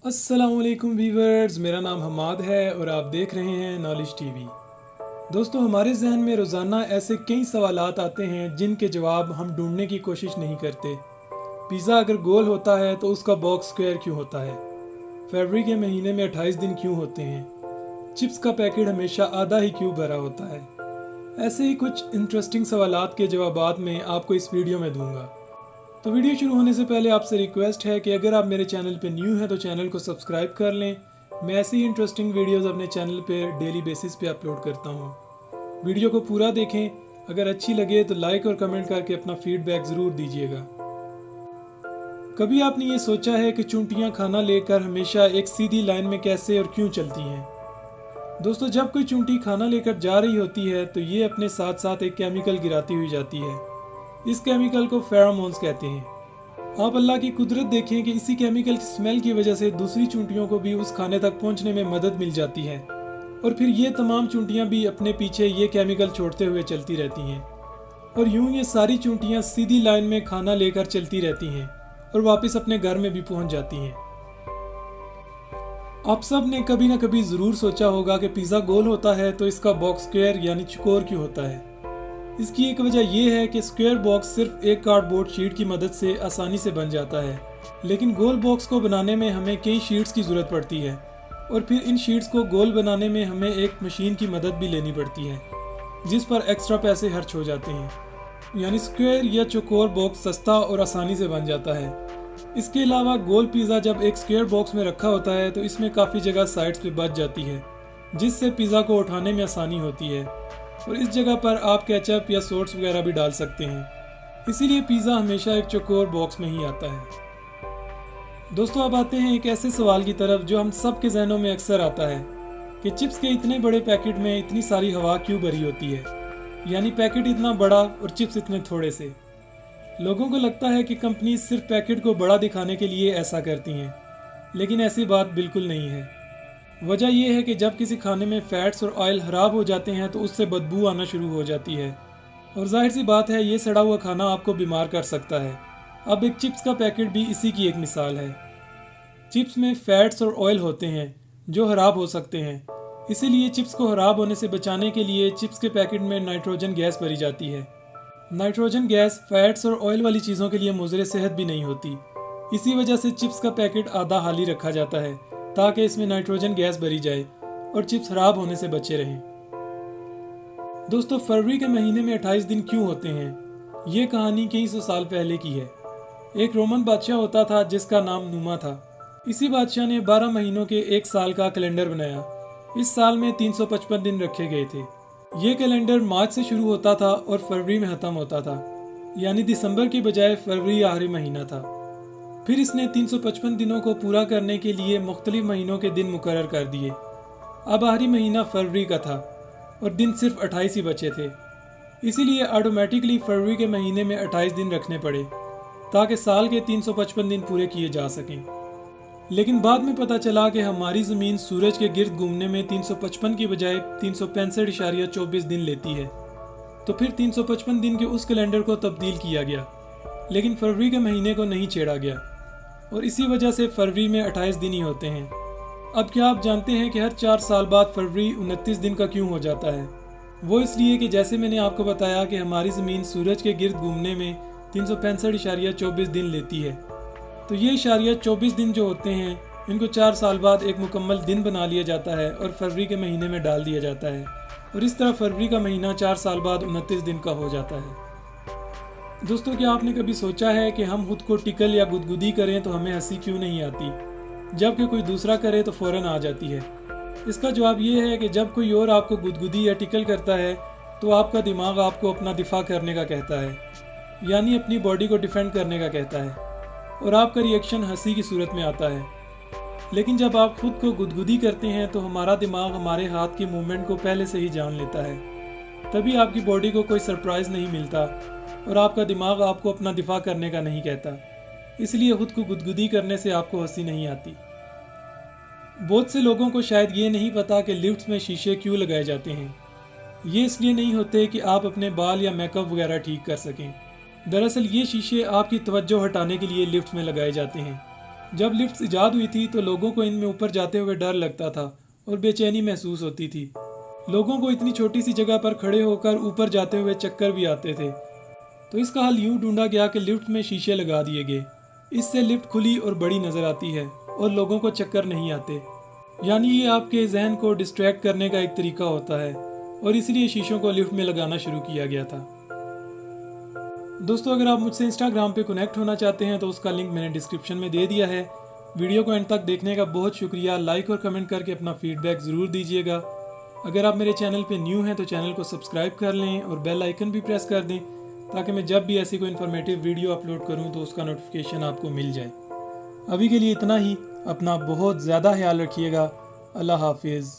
अस्सलामुअलैकुम वीवर्स, मेरा नाम हमाद है और आप देख रहे हैं नॉलेज टीवी। दोस्तों, हमारे जहन में रोज़ाना ऐसे कई सवालात आते हैं जिनके जवाब हम ढूंढने की कोशिश नहीं करते। पिज़्ज़ा अगर गोल होता है तो उसका बॉक्स स्क्वायर क्यों होता है? फरवरी के महीने में 28 दिन क्यों होते हैं? चिप्स का पैकेट हमेशा आधा ही क्यों भरा होता है? ऐसे ही कुछ इंटरेस्टिंग सवालात के जवाबात मैं आपको इस वीडियो में दूंगा। तो वीडियो शुरू होने से पहले आपसे रिक्वेस्ट है कि अगर आप मेरे चैनल पे न्यू हैं तो चैनल को सब्सक्राइब कर लें। मैं ऐसी ही इंटरेस्टिंग वीडियोस अपने चैनल पे डेली बेसिस पे अपलोड करता हूँ। वीडियो को पूरा देखें, अगर अच्छी लगे तो लाइक और कमेंट करके अपना फीडबैक ज़रूर दीजिएगा। कभी आपने ये सोचा है कि चूंटियाँ खाना लेकर हमेशा एक सीधी लाइन में कैसे और क्यों चलती हैं? दोस्तों, जब कोई चूंटी खाना लेकर जा रही होती है तो ये अपने साथ साथ एक केमिकल गिराती हुई जाती है। इस केमिकल को फेरोमोन्स कहते हैं। आप अल्लाह की कुदरत देखें कि इसी केमिकल की स्मेल की वजह से दूसरी चूंटियों को भी उस खाने तक पहुंचने में मदद मिल जाती है और फिर ये तमाम चूंटियां भी अपने पीछे ये केमिकल छोड़ते हुए चलती रहती हैं और यूं ये सारी चूंटियां सीधी लाइन में खाना लेकर चलती रहती हैं और वापस अपने घर में भी पहुंच जाती हैं। आप सब ने कभी ना कभी ज़रूर सोचा होगा कि पिज़्ज़ा गोल होता है तो इसका बॉक्स स्क्वायर यानी चौकोर क्यों होता है। इसकी एक वजह यह है कि स्क्वायर बॉक्स सिर्फ एक कार्डबोर्ड शीट की मदद से आसानी से बन जाता है, लेकिन गोल बॉक्स को बनाने में हमें कई शीट्स की ज़रूरत पड़ती है और फिर इन शीट्स को गोल बनाने में हमें एक मशीन की मदद भी लेनी पड़ती है जिस पर एक्स्ट्रा पैसे खर्च हो जाते हैं। यानी स्क्वायर या चौकोर बॉक्स सस्ता और आसानी से बन जाता है। इसके अलावा गोल पिज़्ज़ा जब एक स्क्वायर बॉक्स में रखा होता है तो इसमें काफ़ी जगह साइड्स पे बच जाती है जिससे पिज़्ज़ा को उठाने में आसानी होती है और इस जगह पर आप केचप या सॉस वगैरह भी डाल सकते हैं। इसीलिए पिज़्ज़ा हमेशा एक चौकोर बॉक्स में ही आता है। दोस्तों, अब आते हैं एक ऐसे सवाल की तरफ जो हम सब के जहनों में अक्सर आता है कि चिप्स के इतने बड़े पैकेट में इतनी सारी हवा क्यों भरी होती है? यानी पैकेट इतना बड़ा और चिप्स इतने थोड़े से। लोगों को लगता है कि कंपनी सिर्फ पैकेट को बड़ा दिखाने के लिए ऐसा करती हैं, लेकिन ऐसी बात बिल्कुल नहीं है। वजह यह है कि जब किसी खाने में फैट्स और ऑयल खराब हो जाते हैं तो उससे बदबू आना शुरू हो जाती है और जाहिर सी बात है ये सड़ा हुआ खाना आपको बीमार कर सकता है। अब एक चिप्स का पैकेट भी इसी की एक मिसाल है। चिप्स में फैट्स और ऑयल होते हैं जो खराब हो सकते हैं, इसीलिए चिप्स को खराब होने से बचाने के लिए चिप्स के पैकेट में नाइट्रोजन गैस भरी जाती है। नाइट्रोजन गैस फैट्स और ऑयल वाली चीज़ों के लिए मुज़र सेहत भी नहीं होती। इसी वजह से चिप्स का पैकेट आधा खाली रखा जाता है ताकि इसमें नाइट्रोजन गैस भरी जाए और चिप्स खराब होने से बचे रहें। दोस्तों, फरवरी के महीने में 28 दिन क्यों होते हैं? ये कहानी कई सौ साल पहले की है। एक रोमन बादशाह होता था जिसका नाम नुमा था। इसी बादशाह ने 12 महीनों के एक साल का कैलेंडर बनाया। इस साल में 355 दिन रखे गए थे। ये कैलेंडर मार्च से शुरू होता था और फरवरी में ख़त्म होता था, यानी दिसंबर की बजाय फरवरी आखिरी महीना था। फिर इसने 355 दिनों को पूरा करने के लिए मुख्तलिफ महीनों के दिन मुकर्रर कर दिए। अब आखिरी महीना फरवरी का था और दिन सिर्फ 28 ही बचे थे। इसीलिए ऑटोमेटिकली फरवरी के महीने में 28 दिन रखने पड़े ताकि साल के 355 दिन पूरे किए जा सकें। लेकिन बाद में पता चला कि हमारी ज़मीन सूरज के गिर्द घूमने में 355 की बजाय 365.24 दिन लेती है। तो फिर 355 दिन के उस कैलेंडर को तब्दील किया गया, लेकिन फरवरी के महीने को नहीं छेड़ा गया और इसी वजह से फरवरी में 28 दिन ही होते हैं। अब क्या आप जानते हैं कि हर 4 साल बाद फरवरी 29 दिन का क्यों हो जाता है? वो इसलिए कि जैसे मैंने आपको बताया कि हमारी ज़मीन सूरज के गिर्द घूमने में 365.24 दिन लेती है, तो ये इशारिया 24 दिन जो होते हैं इनको 4 साल बाद एक मुकम्मल दिन बना लिया जाता है और फरवरी के महीने में डाल दिया जाता है और इस तरह फरवरी का महीना 4 साल बाद 29 दिन का हो जाता है। दोस्तों, क्या आपने कभी सोचा है कि हम खुद को टिकल या गुदगुदी करें तो हमें हंसी क्यों नहीं आती, जबकि कोई दूसरा करे तो फ़ौरन आ जाती है? इसका जवाब ये है कि जब कोई और आपको गुदगुदी या टिकल करता है तो आपका दिमाग आपको अपना दिफा करने का कहता है, यानी अपनी बॉडी को डिफेंड करने का कहता है और आपका रिएक्शन हंसी की सूरत में आता है। लेकिन जब आप खुद को गुदगुदी करते हैं तो हमारा दिमाग हमारे हाथ की मूवमेंट को पहले से ही जान लेता है, तभी आपकी बॉडी को कोई सरप्राइज़ नहीं मिलता और आपका दिमाग आपको अपना दिफा करने का नहीं कहता। इसलिए खुद को गुदगुदी करने से आपको हंसी नहीं आती। बहुत से लोगों को शायद ये नहीं पता कि लिफ्ट्स में शीशे क्यों लगाए जाते हैं। ये इसलिए नहीं होते कि आप अपने बाल या मेकअप वगैरह ठीक कर सकें। दरअसल ये शीशे आपकी तवज्जो हटाने के लिए लिफ्ट में लगाए जाते हैं। जब लिफ्ट्स इजाद हुई थी तो लोगों को इनमें ऊपर जाते हुए डर लगता था और बेचैनी महसूस होती थी। लोगों को इतनी छोटी सी जगह पर खड़े होकर ऊपर जाते हुए चक्कर भी आते थे। तो इसका हल यूं ढूंढा गया कि लिफ्ट में शीशे लगा दिए गए। इससे लिफ्ट खुली और बड़ी नज़र आती है और लोगों को चक्कर नहीं आते। यानी ये आपके जहन को डिस्ट्रैक्ट करने का एक तरीका होता है और इसलिए शीशों को लिफ्ट में लगाना शुरू किया गया था। दोस्तों, अगर आप मुझसे इंस्टाग्राम पे कनेक्ट होना चाहते हैं तो उसका लिंक मैंने डिस्क्रिप्शन में दे दिया है। वीडियो को एंड तक देखने का बहुत शुक्रिया। लाइक और कमेंट करके अपना फीडबैक ज़रूर दीजिएगा। अगर आप मेरे चैनल पे न्यू हैं तो चैनल को सब्सक्राइब कर लें और बेल आइकन भी प्रेस कर दें ताकि मैं जब भी ऐसी कोई इन्फॉर्मेटिव वीडियो अपलोड करूं तो उसका नोटिफिकेशन आपको मिल जाए। अभी के लिए इतना ही। अपना बहुत ज़्यादा ख्याल रखिएगा। अल्लाह हाफिज़।